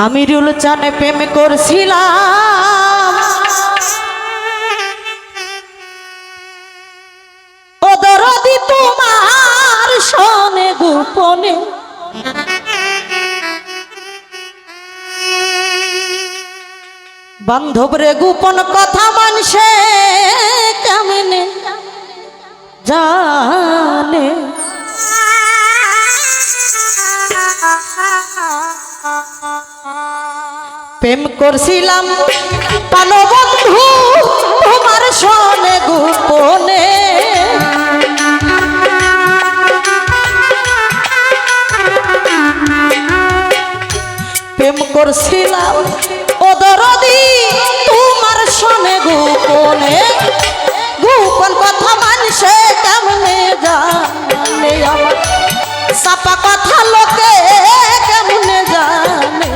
আমিরুল চানে প্রেম করছিলাম ও দরদি তোমার শোনে গোপনে বান্ধব রে গোপন কথা মানুষে কেমনে জানে প্রেম করছিলাম প্রাণবন্ধু তোমার শোনে গোপনে প্রেম করছিলাম ও দরদি তোমার শোনে গোপনে গোপন কথা মানুষে কেমনে জানে আমার সাপা কথা লোকে কেমনে জানে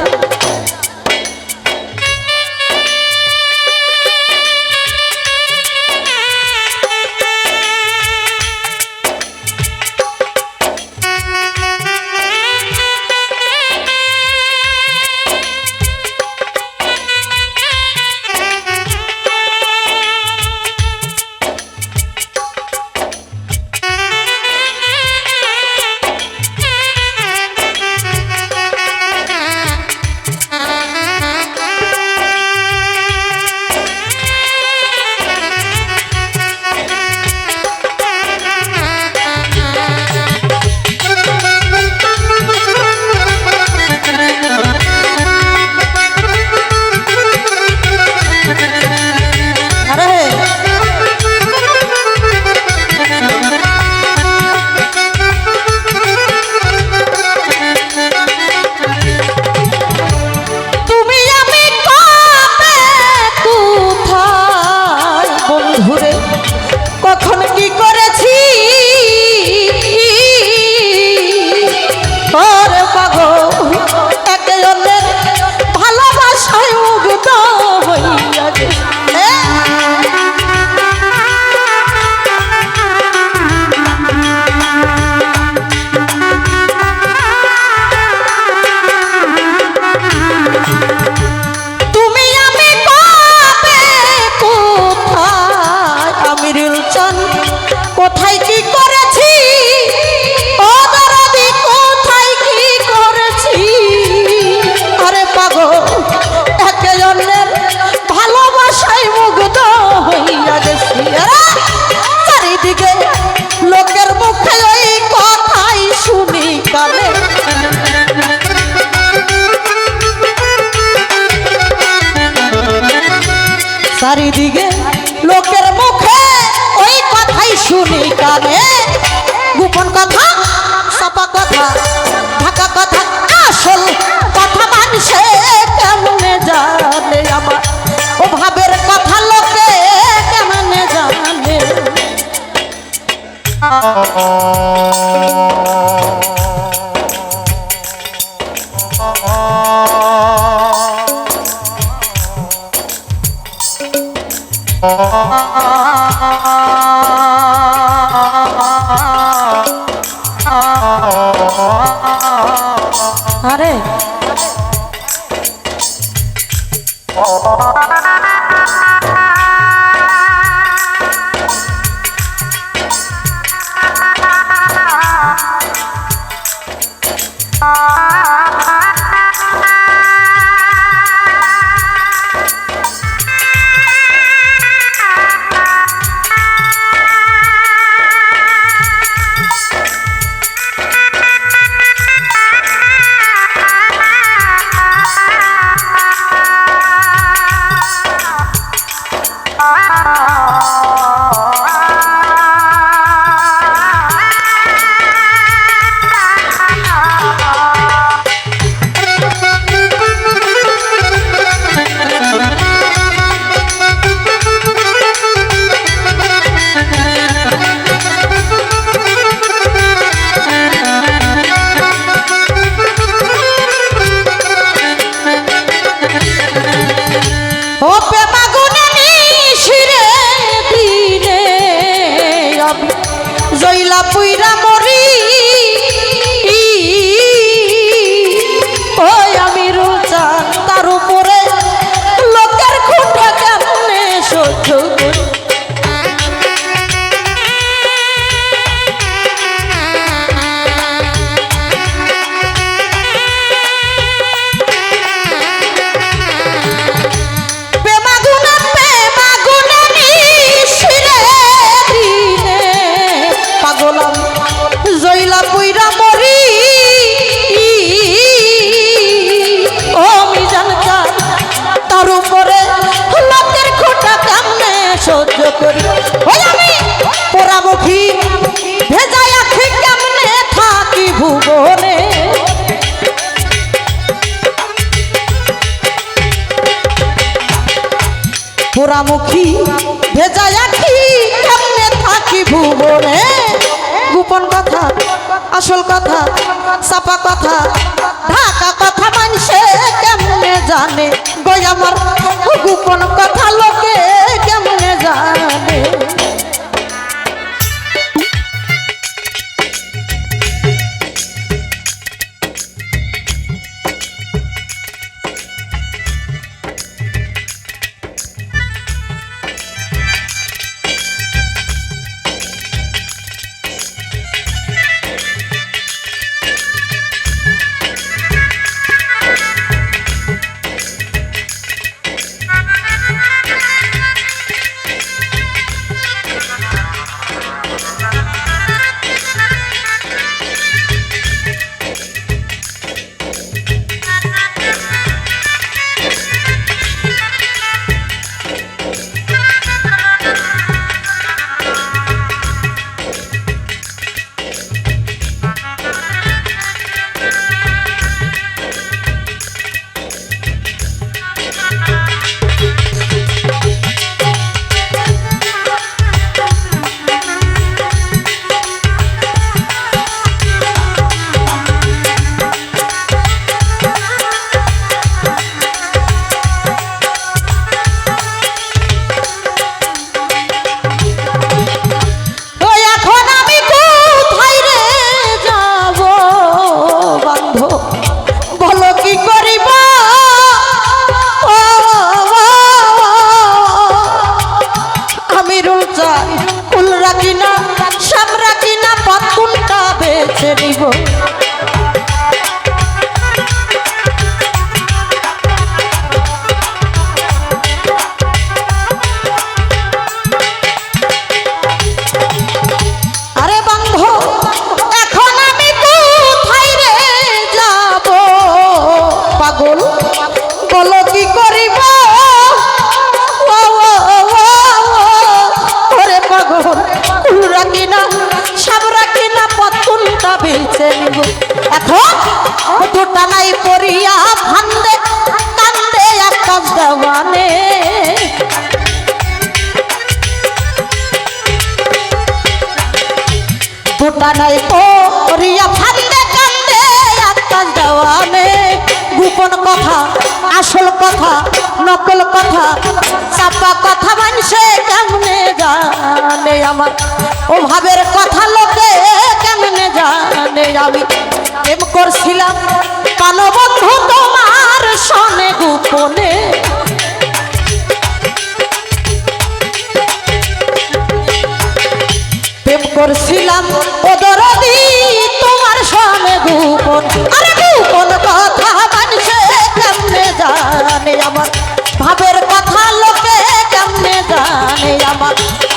চারিদিকে লোকের মুখে ওই কথাই শুনি কানে গোপন কথা সাপা কথা ঢাকা কথা আসল কথা মানুষে কেমনে জানে আমার ও ভাবের কথা লোকে কেমনে জানে আরে জইলা পুইরা মরি ওই আমিরুল চান চাপা কথা ঢাকা কথা মানুষে কেমনে জানে গো আমার গোপন কথা লোকে কেমনে জানে। নাই করিয়া ফান্দে কান্দে আকাশ দেওয়ানে গোপন কথা আসল কথা নকল কথা চাপা কথা মানুষে কেমনে জানে আমার ও ভাবের কথা লোকে কেমনে জানে আমি প্রেম করছিলাম কালো বন্ধু তোমার সনে গোপনে প্রেম করছিলাম ওদরদি তোমার সনে গোপন আরে গোপন কথা মানুষে কেমনে জানে আমার ভাবের কথা লোকে কেমনে জানে আমার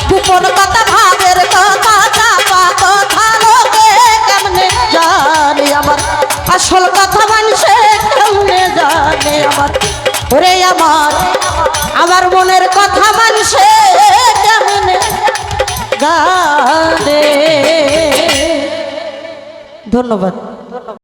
গোপন কথা ভাবের কথা চাপা কথা লোকে কেমনে জানে আমার আসল কথা মানুষে কেমনে জানে আমার ওরে আমার মনের কথা মানুষে কেমনে জানে। ধন্যবাদ।